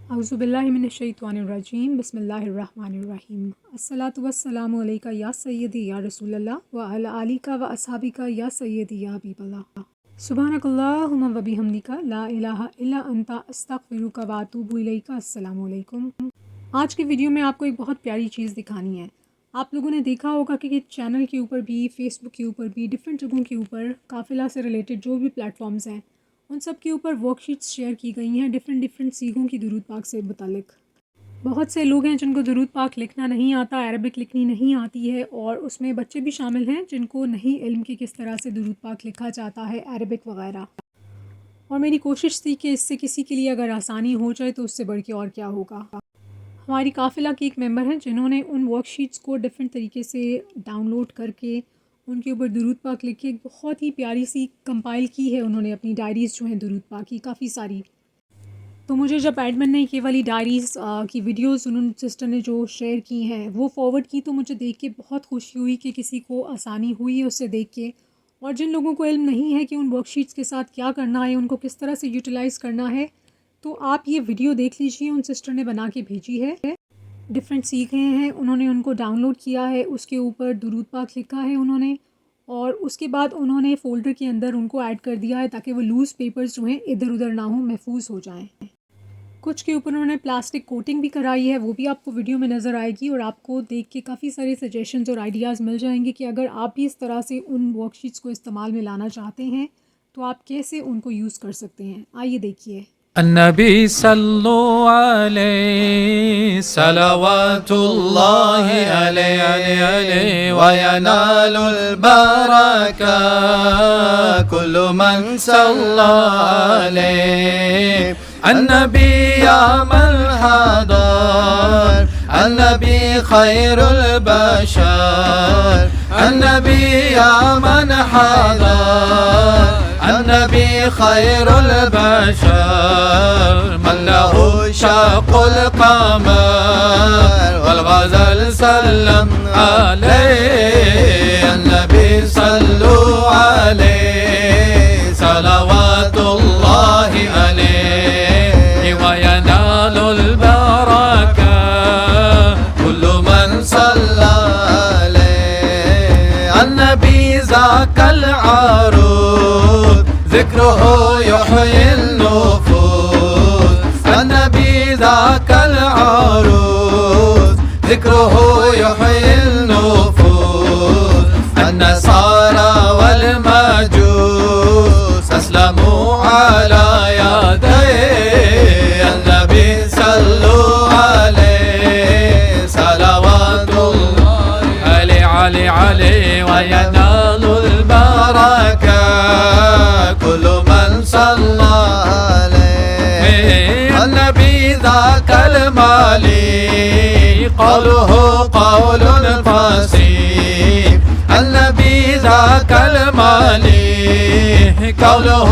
औज़ुबिल्लाहि मिनश्शैतानिर्रजीम बिस्मिल्लाहिर्रहमानिर्रहीम अस्सलातु वस्सलामु अलैका या सय्यदी या रसूलल्लाह व अला आलिका व अस्हाबिका या सय्यदी या हबीबल्लाह सुब्हानकल्लाहुम्मा व बिहम्दिका ला इलाहा इल्ला अंता अस्तगफिरुका व अतूबु इलैका। अस्सलामु अलैकुम। आज की वीडियो में आपको एक बहुत प्यारी चीज़ दिखानी है। आप लोगों ने देखा होगा कि चैनल के ऊपर भी, फेसबुक के ऊपर भी, डिफरेंट जगहों के ऊपर काफ़िला से रिलेटेड जो भी प्लेटफॉर्म्स हैं उन सब के ऊपर वर्कशीट्स शेयर की गई हैं डिफरेंट सीखों की दुरूद पाक से मुतालिक। बहुत से लोग हैं जिनको दुरूद पाक लिखना नहीं आता, अरबिक लिखनी नहीं आती है, और उसमें बच्चे भी शामिल हैं जिनको नहीं इल्म कि किस तरह से दुरूद पाक लिखा जाता है, अरबिक वगैरह। और मेरी कोशिश थी कि इससे किसी के लिए अगर आसानी हो जाए तो उससे बढ़ के और क्या होगा। हमारी काफ़िला के एक मेंबर हैं जिन्होंने उन वर्कशीट्स को डिफरेंट तरीके से डाउनलोड करके उनके ऊपर दुरूद पाक लिख के एक बहुत ही प्यारी सी कंपाइल की है उन्होंने, अपनी डायरीज़ जो हैं दुरूद पाक की काफ़ी सारी। तो मुझे जब एडमिन ने ये वाली डायरीज़ की वीडियोस उन सिस्टर ने जो शेयर की हैं वो फॉरवर्ड की, तो मुझे देख के बहुत खुशी हुई कि किसी को आसानी हुई है उससे देख के। और जिन लोगों को इल्म नहीं है कि उन वर्कशीट्स के साथ क्या करना है, उनको किस तरह से यूटिलाइज़ करना है, तो आप ये वीडियो देख लीजिए। उन सिस्टर ने बना के भेजी है, डिफरेंट सीखे हैं उन्होंने, उनको डाउनलोड किया है, उसके ऊपर दुरूद पाक लिखा है उन्होंने, और उसके बाद उन्होंने फ़ोल्डर के अंदर उनको ऐड कर दिया है ताकि वो लूज़ पेपर्स जो हैं इधर उधर ना हो, महफूज हो जाएं। कुछ के ऊपर उन्होंने प्लास्टिक कोटिंग भी कराई है, वो भी आपको वीडियो में नज़र आएगी, और आपको देख के काफ़ी सारे सजेशंस और आइडियाज़ मिल जाएंगे कि अगर आप भी इस तरह से उन वर्कशीट्स को इस्तेमाल में लाना चाहते हैं तो आप कैसे उनको यूज़ कर सकते हैं। आइए देखिए। النبي صلوا عليه صلوات الله عليه وينال البركة كل من صلى عليه. النبي يا من حضر، النبي خير البشر، النبي يا من حضر، النبي خير البشر، من له شق القمر والغزل سلم عليه. النبي صلوا عليه صلوات الله عليه وينال البركة كل من صلى عليه. النبي ذاك العروض ذكره يحيي النفوس، النبي ذاك العروض ذكره يحيي النفوس. النصارى والمجوس أسلموا على يديه. النبي صلوا عليه صلوات الله عليه وينال البركة كل من صلى عليه. النبي ذاك المالي قوله قول فصيح، النبي ذاك المالي قوله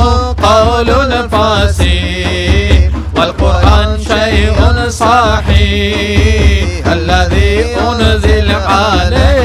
قول فصيح، والقرآن شيء صحيح الذي أنزل عليه.